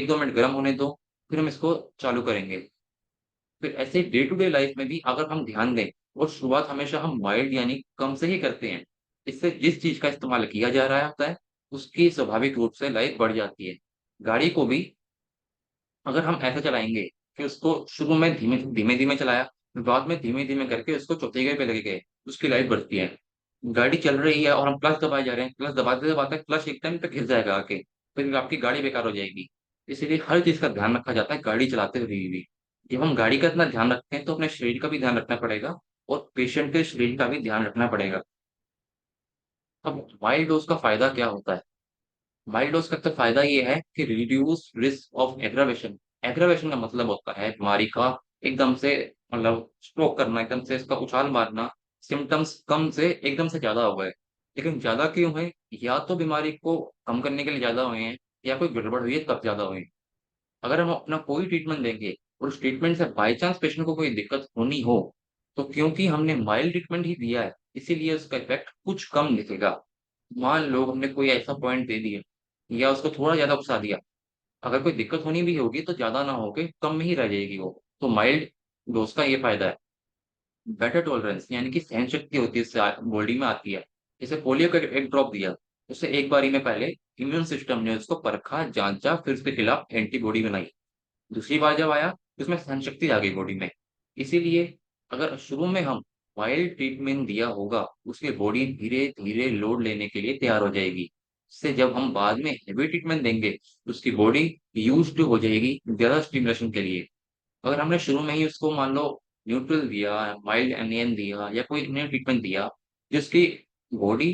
1-2 minute गर्म होने दो, फिर हम इसको चालू करेंगे। फिर ऐसे डे टू डे लाइफ में भी अगर हम ध्यान दें और शुरुआत हमेशा हम माइल्ड यानी कम से ही करते हैं। इससे जिस चीज़ का इस्तेमाल किया जा रहा होता है, उसकी स्वाभाविक रूप से लाइफ बढ़ जाती है। गाड़ी को भी अगर हम ऐसा चलाएँगे कि उसको शुरू में धीमे-धीमे चलाया, फिर बाद में धीमे-धीमे करके उसको चौथे गियर पे लेके गए, उसकी लाइफ बढ़ती है। गाड़ी चल रही है और हम क्लच दबाए जा रहे हैं, क्लच दबाते-दबाते क्लच एक टाइम पे घिस जाएगा आके, फिर आपकी गाड़ी बेकार हो जाएगी। इसीलिए हर चीज़ का ध्यान रखा जाता है गाड़ी चलाते हुए भी। जब हम गाड़ी का इतना ध्यान रखते हैं तो अपने शरीर का भी ध्यान रखना पड़ेगा और पेशेंट के शरीर का भी ध्यान रखना पड़ेगा। अब माइल्ड डोज़ का फ़ायदा क्या होता है? माइल्ड डोज़ का तो फ़ायदा ये है कि reduce risk of aggravation. Aggravation का मतलब होता है बीमारी का एकदम से मतलब स्ट्रोक करना, एकदम से इसका उछाल मारना, सिम्पटम्स कम से एकदम से ज़्यादा हो गए। लेकिन ज़्यादा क्यों हुए? या तो बीमारी को कम करने के लिए ज़्यादा हुए हैं या कोई गड़बड़ हुई है तब ज़्यादा हुए हैं। अगर हम अपना कोई ट्रीटमेंट देंगे और उस ट्रीटमेंट से बाय चांस पेशेंट को कोई दिक्कत होनी हो, तो क्योंकि हमने माइल्ड ट्रीटमेंट ही दिया है, इसीलिए उसका इफ़ेक्ट कुछ कम दिखेगा। मान लो हमने कोई ऐसा पॉइंट दे दिया या उसको थोड़ा ज़्यादा उकसा दिया, अगर कोई दिक्कत होनी भी होगी तो ज़्यादा ना होके कम में ही रह जाएगी वो। तो माइल्ड डोज़ का ये फ़ायदा है। बेटर टॉलरेंस यानी कि सहनशक्ति होती है इससे बॉडी में आती है। जैसे पोलियो का एक ड्रॉप दिया, उससे एक बारी में पहले इम्यून सिस्टम ने उसको परखा, जाँचा, फिर उसके खिलाफ एंटीबॉडी बनाई। दूसरी बार जब आया, तो उसमें सहनशक्ति आ गई बॉडी में। इसीलिए अगर शुरू में हम माइल्ड ट्रीटमेंट दिया होगा, उसकी बॉडी धीरे-धीरे लोड लेने के लिए तैयार हो जाएगी। इससे जब हम बाद में हेवी ट्रीटमेंट देंगे, तो उसकी बॉडी यूज़्ड हो जाएगी ज़्यादा स्टिमुलेशन के लिए। अगर हमने शुरू में ही उसको मान लो न्यूट्रल दिया, माइल्ड एनियन दिया या कोई अन्य ट्रीटमेंट दिया, जिसकी बॉडी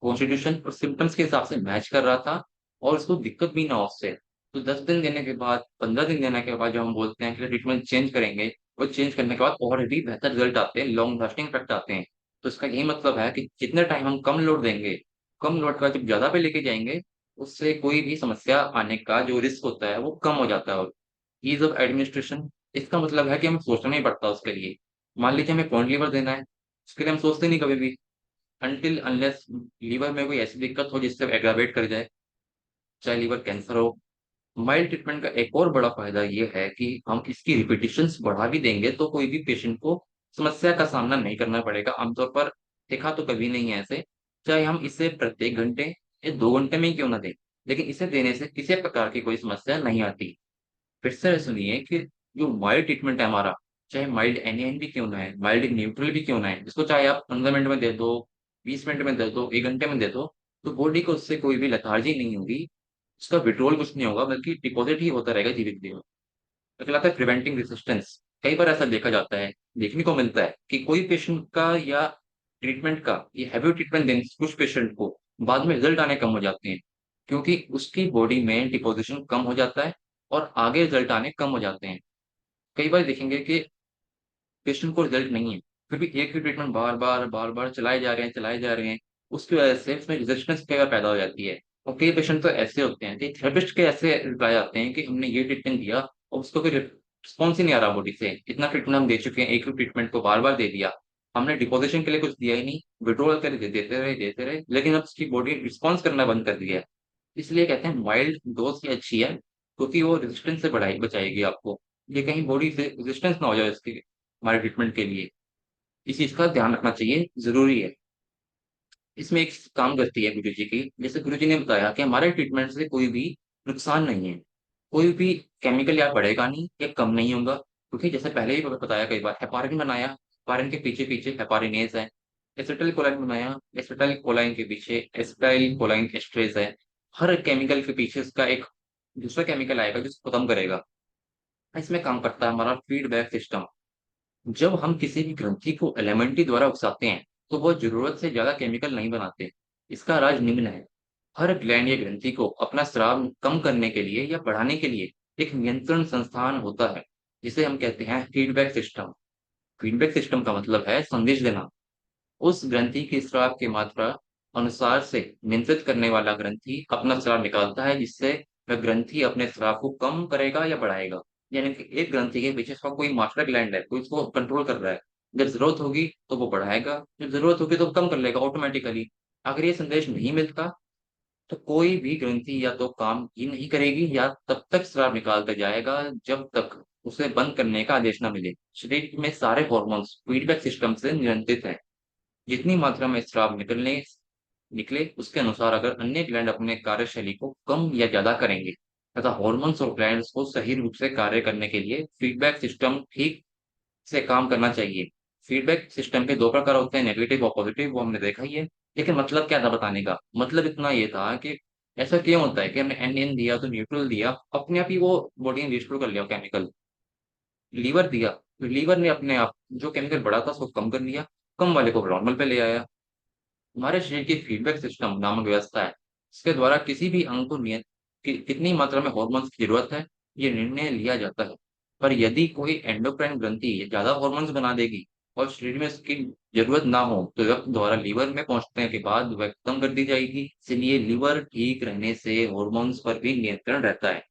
कॉन्स्टिट्यूशन और सिम्पटम्स के हिसाब से मैच कर रहा था और उसको दिक्कत भी ना हो उससे, तो 10 दिन देने के बाद, 15 दिन देने के बाद जब हम बोलते हैं कि ट्रीटमेंट चेंज करेंगे, वो चेंज करने के बाद और भी बेहतर रिज़ल्ट आते हैं, लॉन्ग लास्टिंग इफेक्ट आते हैं। तो इसका यही मतलब है कि जितने टाइम हम कम लोड देंगे, कम लोड का जब ज़्यादा पे लेके जाएँगे, उससे कोई भी समस्या आने का जो रिस्क होता है, वो कम हो जाता है और ईज़ ऑफ एडमिनिस्ट्रेशन इसका मतलब है कि हमें सोचना नहीं पड़ता उसके लिए। मान लीजिए हमें कॉर्न लीवर देना है, उसके लिए हम सोचते नहीं कभी भी अनटिल अनलेस लीवर में कोई ऐसी दिक्कत हो जिससे एग्रावेट कर जाए, चाहे लीवर कैंसर हो। माइल्ड ट्रीटमेंट का एक और बड़ा फ़ायदा ये है कि हम इसकी रिपिटिशंस बढ़ा भी देंगे तो कोई भी पेशेंट को समस्या का सामना नहीं करना पड़ेगा। आमतौर पर देखा तो कभी नहीं है ऐसे, चाहे हम इसे प्रत्येक घंटे या 2 घंटे में ही क्यों ना दें, लेकिन इसे देने से किसी प्रकार की कोई समस्या नहीं आती। फिर से सुनिए कि जो माइल्ड ट्रीटमेंट है हमारा, चाहे माइल्ड एनियन भी क्यों ना है, माइल्ड न्यूट्रल भी क्यों ना है, इसको चाहे आप 15 मिनट में दे दो, 20 मिनट में दे दो, 1 घंटे में दे दो, तो बॉडी को उससे कोई भी लेथार्जी नहीं होगी, उसका विथड्रॉल कुछ नहीं होगा बल्कि डिपॉज़िट ही होता रहेगा धीरे-धीरे। अगला आता है प्रिवेंटिंग रेजिस्टेंस। कई बार ऐसा देखा जाता है, देखने को मिलता है कि कोई पेशेंट का या ट्रीटमेंट का ये हेवी ट्रीटमेंट देने से कुछ पेशेंट को बाद में रिजल्ट आने कम हो जाते हैं, क्योंकि उसकी बॉडी में डिपोज़िशन कम हो जाता है और आगे रिजल्ट आने कम हो जाते हैं। कई बार देखेंगे कि पेशेंट को रिजल्ट नहीं है, फिर भी एक ही ट्रीटमेंट बार-बार, बार-बार चलाए जा रहे हैं, उसकी वजह से उसमें रेजिस्टेंस कई बार पैदा हो जाती है। और कई पेशेंट तो ऐसे होते हैं कि थेरेपिस्ट के ऐसे रिप्लाई आते हैं कि हमने ये ट्रीटमेंट दिया और उसको कोई रिस्पॉन्स ही नहीं आ रहा बॉडी से। इतना ट्रीटमेंट हम दे चुके हैं, एक ही ट्रीटमेंट को बार-बार दे दिया। हमने डिपोज़िशन के लिए कुछ दिया ही नहीं, विथड्रॉवल के लिए देते रहे, लेकिन अब उसकी बॉडी रिस्पॉन्स करना बंद कर दिया है। इसलिए कहते हैं माइल्ड डोज़ ही अच्छी है, क्योंकि वो रेजिस्टेंस से बचाएगी आपको। ये कहीं बॉडी से रेजिस्टेंस ना हो जाए इसके हमारे ट्रीटमेंट के लिए। इस चीज़ का ध्यान रखना चाहिए, ज़रूरी है। इसमें एक काम करती है गुरुजी की, जैसे गुरुजी ने बताया कि हमारे ट्रीटमेंट से कोई भी नुकसान नहीं है। कोई भी केमिकल या बढ़ेगा नहीं या कम नहीं होगा, क्योंकि जैसे पहले ही बताया कई बार हेपारिन बनाया, हेपारिन के पीछे-पीछे हेपारिनेज़ है। एसिटिलकोलाइन बनाया, एसिटाइलकोलाइन के पीछे एसिटाइलकोलाइन एस्टरेज़ है। हर केमिकल के पीछे उसका एक दूसरा केमिकल आएगा जो उसको खत्म करेगा। इसमें काम करता है हमारा फीडबैक सिस्टम। जब हम किसी भी ग्रंथि को एलिमेंटी द्वारा उकसाते हैं, तो वो ज़रूरत से ज़्यादा केमिकल नहीं बनाते। इसका राज निम्न है। हर ग्लैंड या ग्रंथि को अपना स्राव कम करने के लिए या बढ़ाने के लिए एक नियंत्रण संस्थान होता है, जिसे हम कहते हैं फीडबैक सिस्टम। फीडबैक सिस्टम का मतलब है संदेश देना। उस ग्रंथि की स्राव की मात्रा अनुसार से नियंत्रित करने वाला ग्रंथि अपना स्राव निकालता है, जिससे वह ग्रंथि अपने स्राव को कम करेगा या बढ़ाएगा। यानी कि एक ग्रंथि के पीछे उसका कोई मास्टर ग्लैंड है, कोई उसको कंट्रोल कर रहा है। जब ज़रूरत होगी तो वो बढ़ाएगा, जब ज़रूरत होगी तो वो कम कर लेगा ऑटोमैटिकली। अगर ये संदेश नहीं मिलता तो कोई भी ग्रंथि या तो काम ही नहीं करेगी या तब तक स्राव निकालता जाएगा जब तक उसे बंद करने का आदेश ना मिले। शरीर में सारे हॉर्मोन्स फीडबैक सिस्टम से नियंत्रित हैं। जितनी मात्रा में स्राव निकले उसके अनुसार अगर अन्य ग्लैंड अपने कार्यशैली को कम या ज्यादा करेंगे तथा हॉर्मोन्स और ग्लैंड्स को सही रूप से कार्य करने के लिए फीडबैक सिस्टम ठीक से काम करना चाहिए। फीडबैक सिस्टम के 2 प्रकार होते हैं, नेगेटिव और पॉजिटिव, वो हमने देखा ही है। लेकिन मतलब क्या था बताने का? मतलब इतना ये था कि ऐसा क्यों होता है कि हमने एन दिया तो न्यूट्रल दिया, अपने आप ही वो बॉडी ने रिस्टोर कर लिया केमिकल। लीवर दिया, तो लीवर ने अपने आप जो केमिकल बढ़ा था उसको कम कर लिया, कम वाले को नॉर्मल पे ले आया। हमारे शरीर की फीडबैक सिस्टम नामक व्यवस्था है, इसके द्वारा किसी भी अंग को कितनी मात्रा में हॉर्मोन्स की जरूरत है, ये निर्णय लिया जाता है। पर यदि कोई एंडोक्राइन ग्रंथि ज्यादा हॉर्मोन्स बना देगी और शरीर में इसकी जरूरत ना हो तो रक्त द्वारा लीवर में पहुंचने के बाद वह कम कर दी जाएगी। इसलिए लीवर ठीक रहने से हॉर्मोन्स पर भी नियंत्रण रहता है।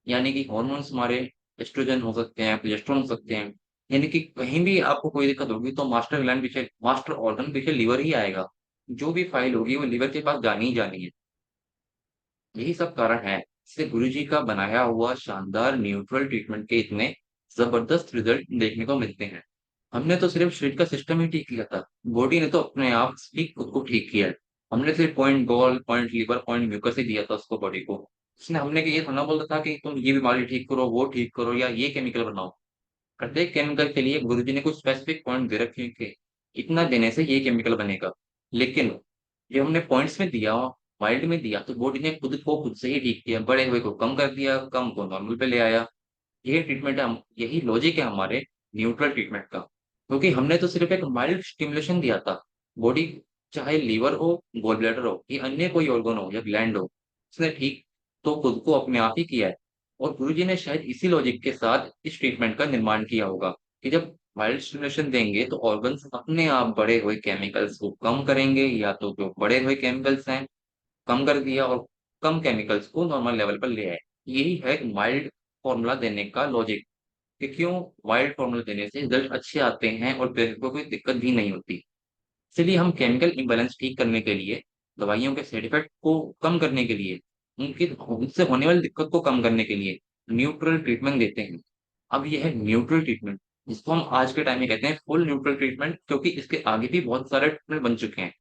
यानी कि हॉर्मोन्स हमारे एस्ट्रोजन हो सकते हैं, प्रोजेस्टेरोन हो सकते हैं। यानी कि कहीं भी आपको कोई दिक्कत होगी तो मास्टर ऑर्गन पीछे लीवर ही आएगा। जो भी फाइल होगी वो लीवर के पास जानी ही जानी है। यही सब कारण है इससे गुरुजी का बनाया हुआ शानदार न्यूट्रल ट्रीटमेंट के इतने जबरदस्त रिजल्ट देखने को मिलते हैं। हमने तो सिर्फ शरीर का सिस्टम ही ठीक किया था, बॉडी ने तो अपने आप ही खुद को ठीक किया है। हमने सिर्फ point gall, point liver, point mucus ही दिया था उसको, बॉडी को। उसने हमने कि ये थोड़ा बोला था कि तुम ये बीमारी ठीक करो, वो ठीक करो, या ये केमिकल बनाओ। प्रत्येक केमिकल के लिए गुरुजी ने कुछ स्पेसिफिक पॉइंट दे रखे हैं कि इतना देने से ये केमिकल बनेगा। लेकिन जो हमने पॉइंट्स में दिया, माइल्ड में दिया, तो बॉडी ने खुद से ही ठीक किया, बड़े हुए को कम कर दिया, कम को नॉर्मल पे ले आया। यही ट्रीटमेंट है, हम यही लॉजिक है हमारे न्यूट्रल ट्रीटमेंट का। क्योंकि हमने तो सिर्फ एक माइल्ड स्टिमुलेशन दिया था। बॉडी, चाहे लीवर हो, गॉल ब्लैडर हो, या अन्य कोई ऑर्गन हो या ग्लैंड हो, उसने ठीक तो खुद को अपने आप ही किया है। और गुरुजी ने शायद इसी लॉजिक के साथ इस ट्रीटमेंट का निर्माण किया होगा कि जब माइल्ड स्टिमुलेशन देंगे तो ऑर्गन्स अपने आप बढ़े हुए केमिकल्स को कम करेंगे, या तो जो बढ़े हुए केमिकल्स हैं कम कर दिया और कम केमिकल्स को नॉर्मल लेवल पर ले आए। यही है माइल्ड फॉर्मूला देने का लॉजिक, कि क्यों वाइल्ड फॉर्मूला देने से रिजल्ट अच्छे आते हैं और पेशेंट को कोई दिक्कत भी नहीं होती। इसलिए हम केमिकल इम्बैलेंस ठीक करने के लिए, दवाइयों के साइड इफेक्ट को कम करने के लिए, उनकी उनसे होने वाली दिक्कत को कम करने के लिए न्यूट्रल ट्रीटमेंट देते हैं। अब यह है न्यूट्रल ट्रीटमेंट, जिसको हम आज के टाइम में कहते हैं फुल न्यूट्रल ट्रीटमेंट, क्योंकि इसके आगे भी बहुत सारे ट्रीटमेंट बन चुके हैं।